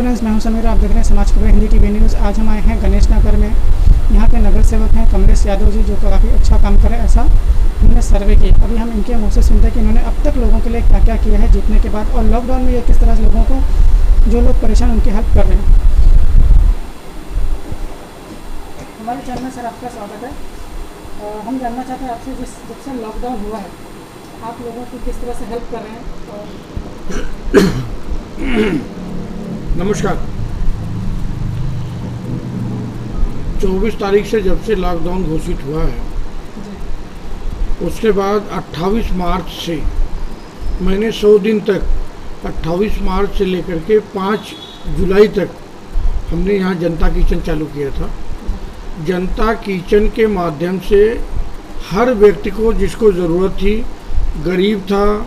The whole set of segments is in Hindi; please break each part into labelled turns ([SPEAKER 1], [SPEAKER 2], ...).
[SPEAKER 1] फ्रेंड्स, मैं हूं समीर। आप देख रहे हैं समाज खबर हिंदी टीवी न्यूज़। आज हम आए हैं गणेश नगर में। यहां के नगर सेवक हैं कमलेश यादव जी, जो काफ़ी अच्छा काम करे, ऐसा उन्होंने सर्वे किया। अभी हम इनके मुँह से सुनते हैं कि इन्होंने अब तक लोगों के लिए क्या क्या किया है जीतने के बाद, और लॉकडाउन में ये किस तरह से लोगों को, जो लोग परेशान, उनकी हेल्प कर रहे हैं। हमारे चैनल में सर आपका स्वागत है। हम जानना चाहते हैं आपसे, जब से लॉकडाउन हुआ है आप लोगों की किस तरह से हेल्प कर रहे हैं।
[SPEAKER 2] नमस्कार। 24 तारीख से जब से लॉकडाउन घोषित हुआ है, उसके बाद 28 मार्च से मैंने 100 दिन तक 28 मार्च से लेकर के 5 जुलाई तक हमने यहाँ जनता किचन चालू किया था। जनता किचन के माध्यम से हर व्यक्ति को जिसको ज़रूरत थी, गरीब था,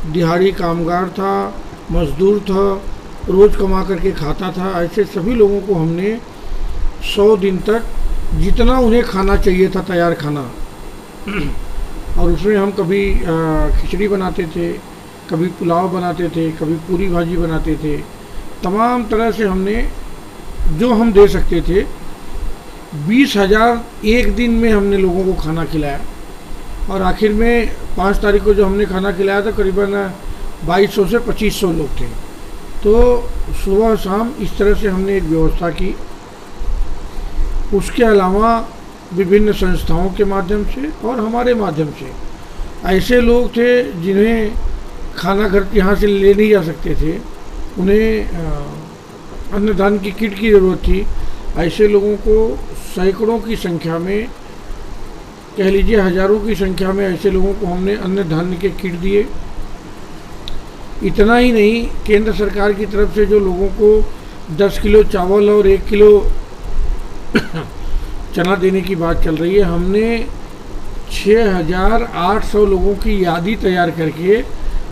[SPEAKER 2] दिहाड़ी कामगार था, मजदूर था, रोज़ कमा करके खाता था, ऐसे सभी लोगों को हमने 100 दिन तक जितना उन्हें खाना चाहिए था, तैयार खाना, और उसमें हम कभी खिचड़ी बनाते थे, कभी पुलाव बनाते थे, कभी पूरी भाजी बनाते थे, तमाम तरह से हमने जो हम दे सकते थे 20,000 एक दिन में हमने लोगों को खाना खिलाया। और आखिर में 5 तारीख को जो हमने खाना खिलाया था, करीबन 2200 से 2500 लोग थे। तो सुबह शाम इस तरह से हमने एक व्यवस्था की। उसके अलावा विभिन्न संस्थाओं के माध्यम से और हमारे माध्यम से ऐसे लोग थे जिन्हें खाना घर यहाँ से ले नहीं जा सकते थे, उन्हें अन्नदान की किट की ज़रूरत थी। ऐसे लोगों को सैकड़ों की संख्या में, कह लीजिए हज़ारों की संख्या में ऐसे लोगों को हमने अन्न धान्य के किट दिए। इतना ही नहीं, केंद्र सरकार की तरफ से जो लोगों को 10 किलो चावल और 1 किलो चना देने की बात चल रही है, हमने 6,800 लोगों की यादी तैयार करके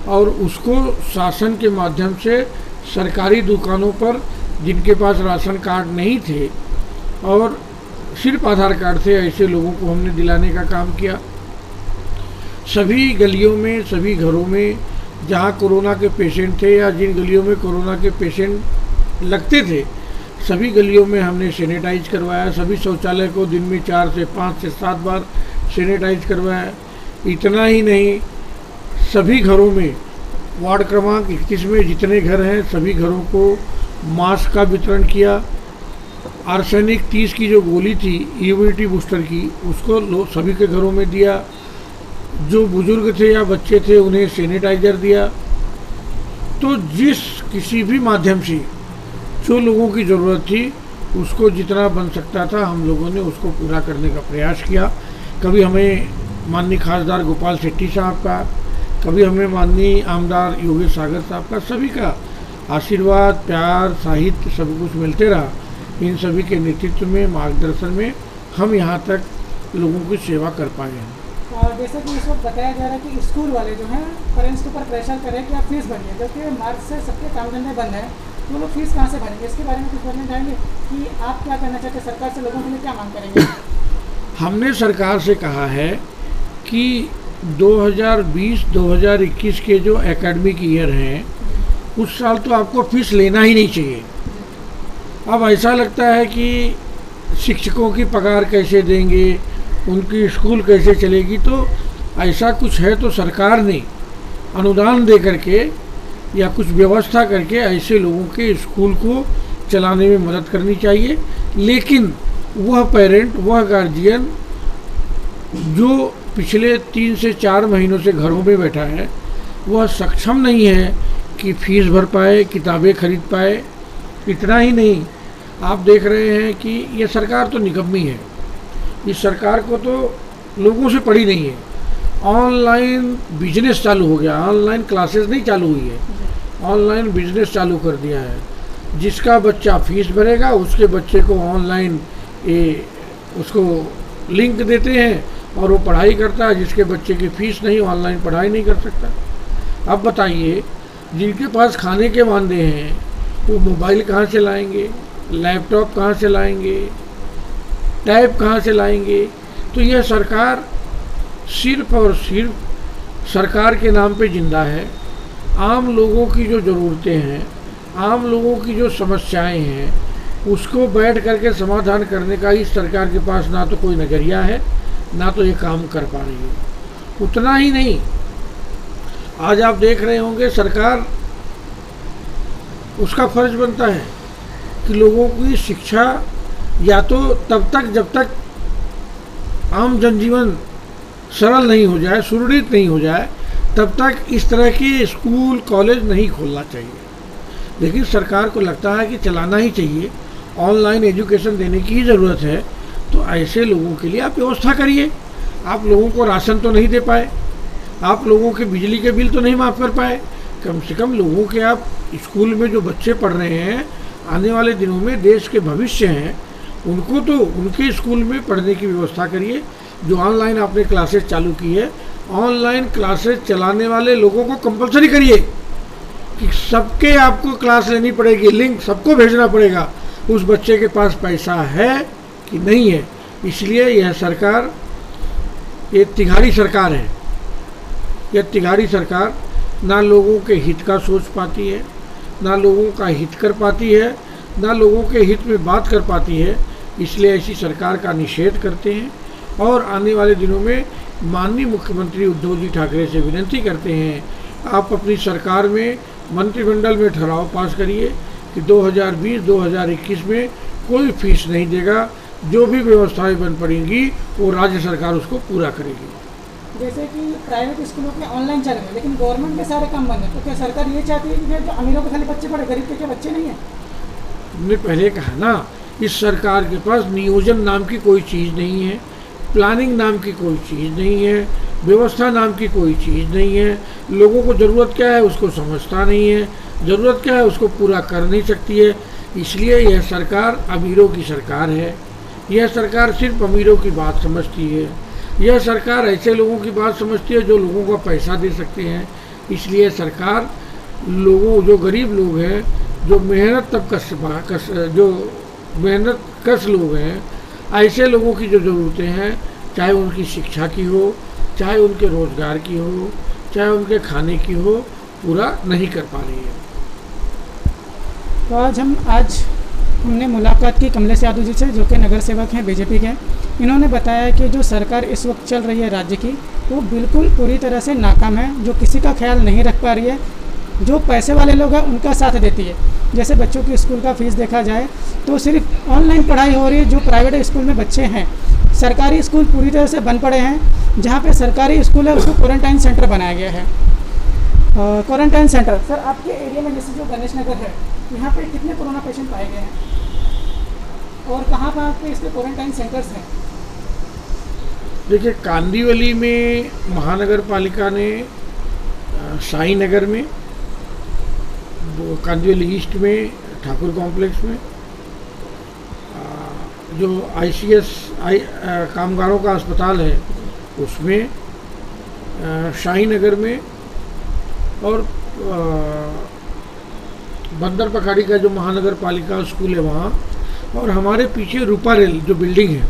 [SPEAKER 2] और उसको शासन के माध्यम से सरकारी दुकानों पर, जिनके पास राशन कार्ड नहीं थे और सिर्फ आधार कार्ड थे, ऐसे लोगों को हमने दिलाने का काम किया। सभी गलियों में, सभी घरों में जहाँ कोरोना के पेशेंट थे या जिन गलियों में कोरोना के पेशेंट लगते थे, सभी गलियों में हमने सैनिटाइज करवाया। सभी शौचालय को दिन में 4 से 5 से 7 बार सैनिटाइज करवाया। इतना ही नहीं, सभी घरों में वार्ड क्रमांक 31 में जितने घर हैं सभी घरों को मास्क का वितरण किया। आर्सेनिक 30 की जो गोली थी इम्यूनिटी बूस्टर की, उसको सभी के घरों में दिया। जो बुजुर्ग थे या बच्चे थे उन्हें सैनिटाइज़र दिया। तो जिस किसी भी माध्यम से जो लोगों की ज़रूरत थी, उसको जितना बन सकता था हम लोगों ने उसको पूरा करने का प्रयास किया। कभी हमें माननीय खासदार गोपाल शेट्टी साहब का, कभी हमें माननीय आमदार योगेश सागर साहब का, सभी का आशीर्वाद, प्यार, साहित्य सब कुछ मिलते रहा। इन सभी के नेतृत्व में, मार्गदर्शन में हम यहाँ तक लोगों की सेवा कर पाए हैं।
[SPEAKER 1] और जैसे कि इस वक्त बताया जा रहा है कि स्कूल वाले जो हैं पेरेंट्स के ऊपर प्रेशर करें कि आप फीस भरिए, जबकि मार्च से सबके काम धंधे बंद हैं, तो वो लोग फीस कहाँ से भरेंगे? इसके बारे में कुछ बोलना चाहेंगे कि आप क्या करना चाहते हैं, सरकार से लोगों के लिए क्या मांग करेंगे?
[SPEAKER 2] हमने सरकार से कहा है कि 2020-2021 के जो एकेडमिक ईयर हैं, उस साल तो आपको फीस लेना ही नहीं चाहिए। अब ऐसा लगता है कि शिक्षकों की पगार कैसे देंगे, उनकी स्कूल कैसे चलेगी। तो ऐसा कुछ है तो सरकार ने अनुदान दे करके या कुछ व्यवस्था करके ऐसे लोगों के स्कूल को चलाने में मदद करनी चाहिए। लेकिन वह पेरेंट, वह गार्जियन जो पिछले 3 से 4 महीनों से घरों में बैठा है, वह सक्षम नहीं है कि फीस भर पाए, किताबें खरीद पाए। इतना ही नहीं, आप देख रहे हैं कि ये सरकार तो निकम्मी है। इस सरकार को तो लोगों से पड़ी नहीं है। ऑनलाइन बिजनेस चालू हो गया, ऑनलाइन क्लासेस नहीं चालू हुई है, ऑनलाइन बिजनेस चालू कर दिया है। जिसका बच्चा फीस भरेगा उसके बच्चे को ऑनलाइन उसको लिंक देते हैं और वो पढ़ाई करता है। जिसके बच्चे की फीस नहीं, ऑनलाइन पढ़ाई नहीं कर सकता। अब बताइए, जिनके पास खाने के वांदे हैं वो मोबाइल कहाँ से लाएंगे, लैपटॉप कहाँ से लाएंगे, टैब कहाँ से लाएंगे? तो यह सरकार सिर्फ और सिर्फ सरकार के नाम पे जिंदा है। आम लोगों की जो ज़रूरतें हैं, आम लोगों की जो समस्याएं हैं उसको बैठ करके समाधान करने का ही सरकार के पास ना तो कोई नज़रिया है, ना तो ये काम कर पा रही है। उतना ही नहीं, आज आप देख रहे होंगे सरकार, उसका फर्ज बनता है कि लोगों की शिक्षा या तो तब तक जब तक आम जनजीवन सरल नहीं हो जाए, सुदृढ़ नहीं हो जाए, तब तक इस तरह के स्कूल कॉलेज नहीं खोलना चाहिए। लेकिन सरकार को लगता है कि चलाना ही चाहिए, ऑनलाइन एजुकेशन देने की ही ज़रूरत है, तो ऐसे लोगों के लिए आप व्यवस्था करिए। आप लोगों को राशन तो नहीं दे पाए, आप लोगों के बिजली के बिल तो नहीं माफ़ कर पाए, कम से कम लोगों के आप स्कूल में जो बच्चे पढ़ रहे हैं, आने वाले दिनों में देश के भविष्य हैं, उनको तो उनके स्कूल में पढ़ने की व्यवस्था करिए। जो ऑनलाइन आपने क्लासेस चालू की है, ऑनलाइन क्लासेस चलाने वाले लोगों को कंपलसरी करिए कि सबके आपको क्लास लेनी पड़ेगी, लिंक सबको भेजना पड़ेगा, उस बच्चे के पास पैसा है कि नहीं है। इसलिए यह सरकार, ये तिघाड़ी सरकार है। यह तिघाड़ी सरकार ना लोगों के हित का सोच पाती है, ना लोगों का हित कर पाती है, ना लोगों के हित में बात कर पाती है। इसलिए ऐसी सरकार का निषेध करते हैं और आने वाले दिनों में माननीय मुख्यमंत्री उद्धव जी ठाकरे से विनती करते हैं, आप अपनी सरकार में मंत्रिमंडल में ठहराव पास करिए कि 2020-2021 में कोई फीस नहीं देगा, जो भी व्यवस्थाएं बन पड़ेंगी वो राज्य सरकार उसको पूरा करेगी।
[SPEAKER 1] जैसे कि प्राइवेट स्कूलों के ऑनलाइन चल रहे हैं, लेकिन गवर्नमेंट के सारे काम बंद है, तो क्या सरकार ये चाहती है कि जो अमीरों के खाली बच्चे पढ़े, गरीब के क्या बच्चे नहीं हैं?
[SPEAKER 2] हमने पहले कहा ना, इस सरकार के पास नियोजन नाम की कोई चीज़ नहीं है, प्लानिंग नाम की कोई चीज़ नहीं है, व्यवस्था नाम की कोई चीज़ नहीं है। लोगों को ज़रूरत क्या है उसको समझता नहीं है, ज़रूरत क्या है उसको पूरा कर नहीं सकती है। इसलिए यह सरकार अमीरों की सरकार है। यह सरकार सिर्फ अमीरों की बात समझती है। यह सरकार ऐसे लोगों की बात समझती है जो लोगों का पैसा दे सकते हैं। इसलिए सरकार लोगों, जो गरीब लोग हैं, जो मेहनत कश लोग हैं, ऐसे लोगों की जो ज़रूरतें हैं, चाहे उनकी शिक्षा की हो, चाहे उनके रोज़गार की हो, चाहे उनके खाने की हो, पूरा नहीं कर पा रही है।
[SPEAKER 1] तो आज हमने मुलाकात की कमलेश यादव जी से, जो कि नगर सेवक हैं बीजेपी के। इन्होंने बताया कि जो सरकार इस वक्त चल रही है राज्य की, वो बिल्कुल पूरी तरह से नाकाम है, जो किसी का ख्याल नहीं रख पा रही है, जो पैसे वाले लोग हैं उनका साथ देती है। जैसे बच्चों की स्कूल का फीस देखा जाए तो सिर्फ ऑनलाइन पढ़ाई हो रही है। जो प्राइवेट स्कूल में बच्चे हैं, सरकारी स्कूल पूरी तरह से बंद पड़े हैं। जहाँ पे सरकारी स्कूल है उसको क्वारंटाइन सेंटर बनाया गया है। क्वारंटाइन सेंटर, सर आपके एरिया में जैसे जो गणेश नगर है, यहाँ पे कितने कोरोना पेशेंट पाए गए हैं और कहाँ कहाँ पे इसके क्वारंटाइन सेंटर्स हैं?
[SPEAKER 2] देखिए, कांदीवली में महानगर पालिका ने साई नगर में, कांदीवली ईस्ट में ठाकुर कॉम्प्लेक्स में, जो ICS कामगारों का अस्पताल है उसमें, शाही नगर में, और बंदर पखाड़ी का जो महानगर पालिका स्कूल है वहाँ, और हमारे पीछे रूपा रेल जो बिल्डिंग है,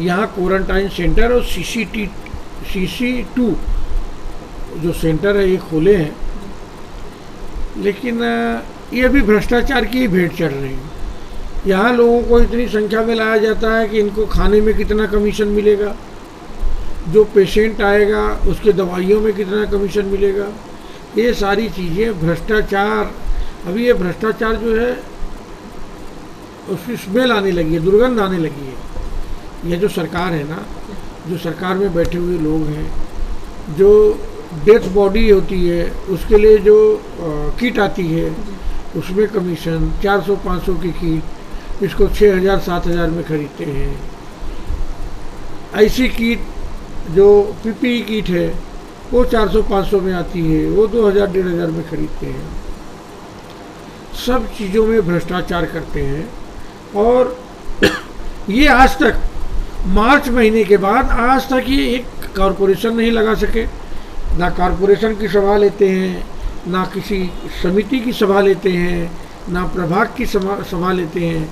[SPEAKER 2] यहाँ क्वारंटाइन सेंटर और CC2 जो सेंटर है ये खोले हैं। लेकिन ये भी भ्रष्टाचार की ही भेंट चढ़ रही है। यहाँ लोगों को इतनी संख्या में लाया जाता है कि इनको खाने में कितना कमीशन मिलेगा, जो पेशेंट आएगा उसके दवाइयों में कितना कमीशन मिलेगा, ये सारी चीज़ें भ्रष्टाचार। अभी ये भ्रष्टाचार जो है उसकी स्मेल आने लगी है, दुर्गंध आने लगी है। ये जो सरकार है ना, जो सरकार में बैठे हुए लोग हैं, जो डेथ बॉडी होती है उसके लिए जो किट आती है उसमें कमीशन, 400-500 की किट इसको 6,000-7,000 में खरीदते हैं। ऐसी किट जो PPE किट है वो 400-500 में आती है, वो 2,000-1,500 में खरीदते हैं। सब चीज़ों में भ्रष्टाचार करते हैं। और ये आज तक, मार्च महीने के बाद आज तक ये एक कॉरपोरेशन नहीं लगा सके। ना कॉरपोरेशन की सभा लेते हैं, ना किसी समिति की सभा लेते हैं, ना प्रभाग की सभा लेते हैं।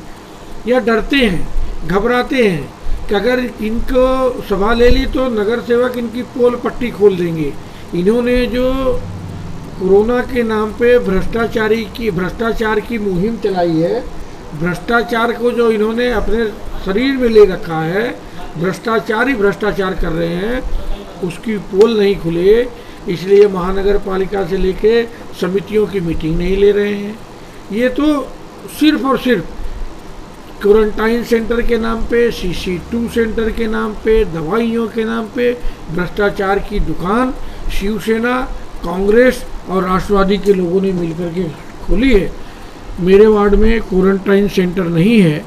[SPEAKER 2] या डरते हैं, घबराते हैं कि अगर इनको सभा ले ली तो नगर सेवक इनकी पोल पट्टी खोल देंगे। इन्होंने जो कोरोना के नाम पे भ्रष्टाचार की मुहिम चलाई है। भ्रष्टाचार को जो इन्होंने अपने शरीर में ले रखा है, भ्रष्टाचार ही भ्रष्टाचार कर रहे हैं, उसकी पोल नहीं खुले, इसलिए महानगर पालिका से लेके समितियों की मीटिंग नहीं ले रहे हैं। ये तो सिर्फ और सिर्फ क्वारंटाइन सेंटर के नाम पे, CC2 सेंटर के नाम पे, दवाइयों के नाम पे भ्रष्टाचार की दुकान शिवसेना, कांग्रेस और राष्ट्रवादी के लोगों ने मिलकर के खोली है। मेरे वार्ड में क्वारंटाइन सेंटर नहीं है।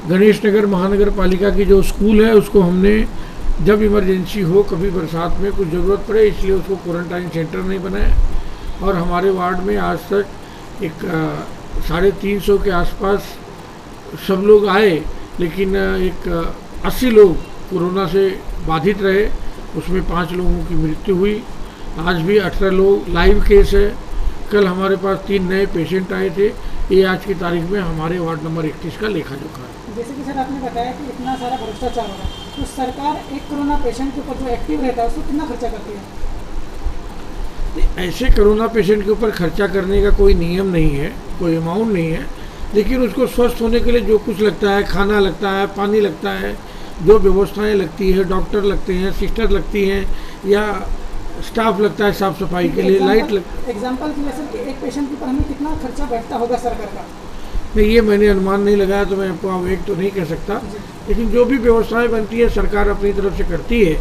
[SPEAKER 2] गणेश नगर महानगर पालिका की जो स्कूल है उसको हमने जब इमरजेंसी हो, कभी बरसात में कुछ ज़रूरत पड़े, इसलिए उसको क्वारंटाइन सेंटर नहीं बनाया। और हमारे वार्ड में आज तक एक 350 के आसपास सब लोग आए, लेकिन एक 80 लोग कोरोना से बाधित रहे, उसमें 5 लोगों की मृत्यु हुई। आज भी 18 लोग लाइव केस है। कल हमारे पास 3 नए पेशेंट आए थे। ये आज की तारीख में हमारे वार्ड नंबर 31 का लेखा जोखा है।
[SPEAKER 1] जैसे कि सर आपने बताया कि इतना सारा भ्रष्टाचार हो रहा है, तो सरकार एक कोरोना पेशेंट के ऊपर जो एक्टिव रहता है उसको कितना खर्चा करती है?
[SPEAKER 2] ऐसे कोरोना पेशेंट के ऊपर खर्चा करने का कोई नियम नहीं है, कोई अमाउंट नहीं है, लेकिन उसको स्वस्थ होने के लिए जो कुछ लगता है, खाना लगता है, पानी लगता है, जो व्यवस्थाएं लगती है, डॉक्टर लगते हैं, सिस्टर लगती हैं, या स्टाफ लगता है साफ सफाई के लिए, लाइट
[SPEAKER 1] एग्जाम्पल की वजह से एक पेशेंट के ऊपर हमें कितना खर्चा बैठता होगा सरकार का?
[SPEAKER 2] नहीं, ये मैंने अनुमान नहीं लगाया, तो मैं आपको एक तो नहीं कह सकता, लेकिन जो भी व्यवस्थाएं बनती है सरकार अपनी तरफ से करती है,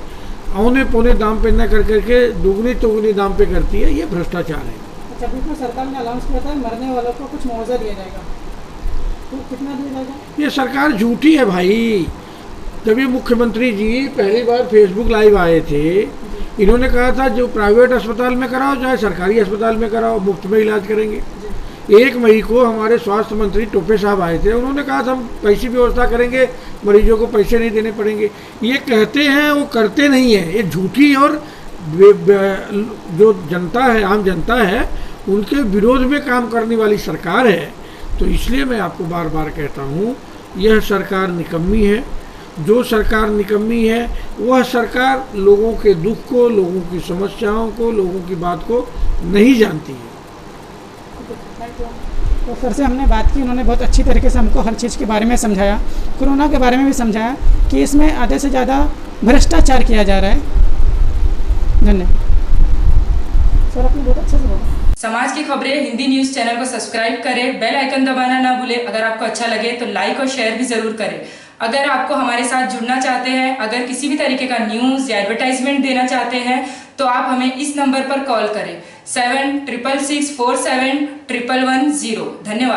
[SPEAKER 2] औने पौने दाम पे न कर करके दुगनी चौगुनी दाम पे करती है। ये भ्रष्टाचार है।
[SPEAKER 1] अच्छा, बिल्कुल सरकार ने अनाउंस किया था मरने वालों को कुछ मुआवजा दिया जाएगा, तो कितना दिया जाएगा?
[SPEAKER 2] ये सरकार झूठी है भाई। जब ये मुख्यमंत्री जी पहली बार फेसबुक लाइव आए थे, इन्होंने कहा था जो प्राइवेट अस्पताल में कराओ चाहे सरकारी अस्पताल में कराओ, मुफ्त में इलाज करेंगे। 1 मई को हमारे स्वास्थ्य मंत्री टोपे साहब आए थे, उन्होंने कहा था हम पैसे व्यवस्था करेंगे, मरीजों को पैसे नहीं देने पड़ेंगे। ये कहते हैं, वो करते नहीं है। ये झूठी और जो जनता है, आम जनता है, उनके विरोध में काम करने वाली सरकार है। तो इसलिए मैं आपको बार बार कहता हूँ, यह सरकार निकम्मी है। जो सरकार निकम्मी है वह सरकार लोगों के दुख को, लोगों की समस्याओं को, लोगों की बात को नहीं जानती है।
[SPEAKER 1] तो सर से हमने बात की, उन्होंने बहुत अच्छी तरीके से हमको हर चीज़ के बारे में समझाया, कोरोना के बारे में भी समझाया कि इसमें आधे से ज़्यादा भ्रष्टाचार किया जा रहा है। धन्यवाद सर, आपने बहुत अच्छे से बोला।
[SPEAKER 3] समाज की खबरें हिंदी न्यूज चैनल को सब्सक्राइब करें, बेल आइकन दबाना ना भूलें। अगर आपको अच्छा लगे तो लाइक और शेयर भी जरूर करें। अगर आपको हमारे साथ जुड़ना चाहते हैं, अगर किसी भी तरीके का न्यूज या एडवर्टाइजमेंट देना चाहते हैं, तो आप हमें इस नंबर पर कॉल करें 7666471110। धन्यवाद।